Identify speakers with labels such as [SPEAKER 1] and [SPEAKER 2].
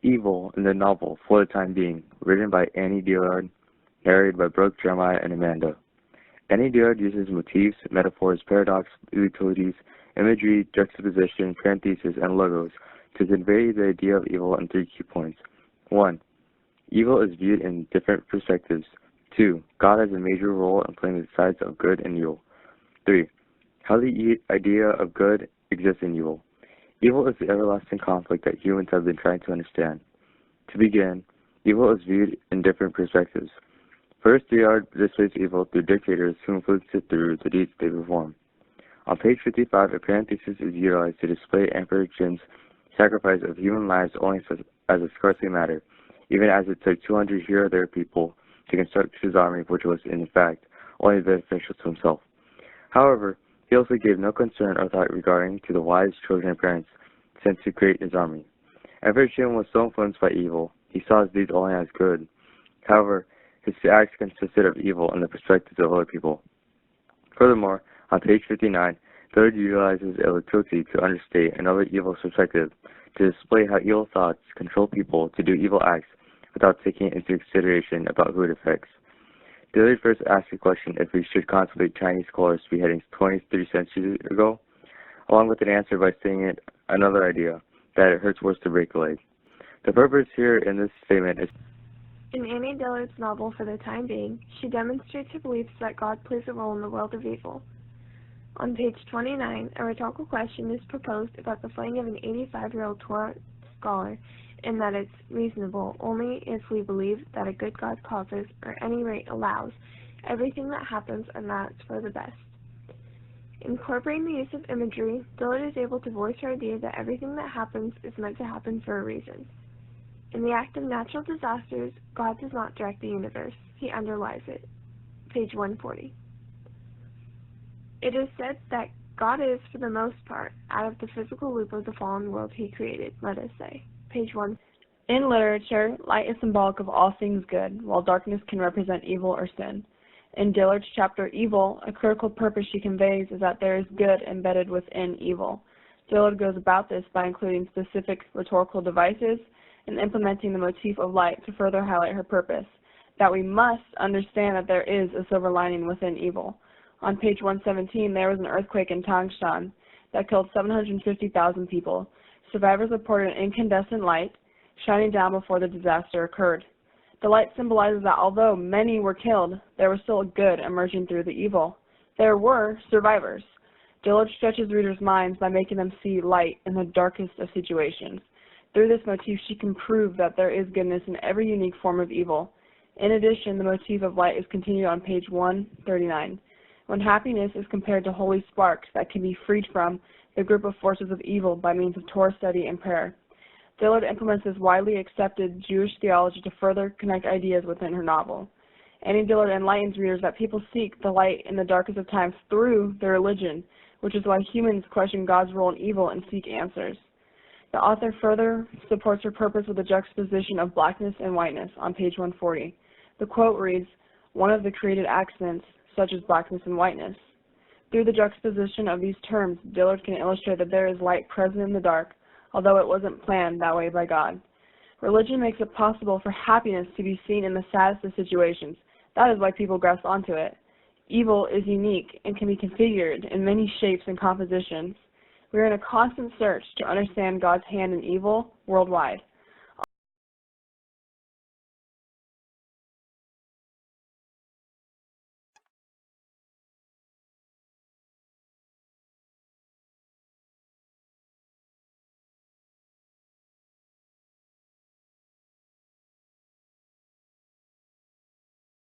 [SPEAKER 1] Evil in the novel For the Time Being, written by Annie Dillard, narrated by Brooke, Jeremiah, and Amanda. Annie Dillard uses motifs, metaphors, paradox, utilities, imagery, juxtaposition, parentheses, and logos to convey the idea of evil in 3 key points. 1. Evil is viewed in different perspectives. 2. God has a major role in playing the sides of good and evil. 3. How the idea of good exists in evil. Evil is the everlasting conflict that humans have been trying to understand. To begin, evil is viewed in different perspectives. First, Dillard displays evil through dictators who influence it through the deeds they perform. On page 55, a parenthesis is utilized to display Emperor Qin's sacrifice of human lives only as a scarcely matter, even as it took 200 hero people to construct his army, which was, in fact, only beneficial to himself. However, he also gave no concern or thought regarding to the wise Trojan parents sent to create his army. Emperor Qin was so influenced by evil, he saw his deeds only as good. However, his acts consisted of evil in the perspectives of other people. Furthermore, on page 59, Dillard utilizes utility to understate another evil perspective to display how evil thoughts control people to do evil acts without taking into consideration about who it affects. Dillard first asked the question if we should contemplate Chinese scholars' beheadings 23 centuries ago, along with an answer by stating another idea, that it hurts worse to break a leg. The purpose here in this statement is
[SPEAKER 2] in Annie Dillard's novel For the Time Being, she demonstrates her beliefs that God plays a role in the world of evil. On page 29, a rhetorical question is proposed about the flaying of an 85-year-old Torah scholar, in that it's reasonable only if we believe that a good God causes, or at any rate allows, everything that happens and that it's for the best. Incorporating the use of imagery, Dillard is able to voice her idea that everything that happens is meant to happen for a reason. In the act of natural disasters, God does not direct the universe, he underlies it. Page 140. It is said that God is, for the most part, out of the physical loop of the fallen world he created, let us say. Page 1.
[SPEAKER 3] In literature, light is symbolic of all things good, while darkness can represent evil or sin. In Dillard's chapter Evil, a critical purpose she conveys is that there is good embedded within evil. Dillard goes about this by including specific rhetorical devices and implementing the motif of light to further highlight her purpose, that we must understand that there is a silver lining within evil. On page 117, there was an earthquake in Tangshan that killed 750,000 people. Survivors reported an incandescent light shining down before the disaster occurred. The light symbolizes that although many were killed, there was still a good emerging through the evil. There were survivors. Dillard stretches readers' minds by making them see light in the darkest of situations. Through this motif, she can prove that there is goodness in every unique form of evil. In addition, the motif of light is continued on page 139. When happiness is compared to holy sparks that can be freed from the group of forces of evil by means of Torah study and prayer. Dillard implements this widely accepted Jewish theology to further connect ideas within her novel. Annie Dillard enlightens readers that people seek the light in the darkest of times through their religion, which is why humans question God's role in evil and seek answers. The author further supports her purpose with a juxtaposition of blackness and whiteness on page 140. The quote reads, "One of the created accidents, such as blackness and whiteness." Through the juxtaposition of these terms, Dillard can illustrate that there is light present in the dark, although it wasn't planned that way by God. Religion makes it possible for happiness to be seen in the saddest of situations. That is why people grasp onto it. Evil is unique and can be configured in many shapes and compositions. We are in a constant search to understand God's hand in evil worldwide.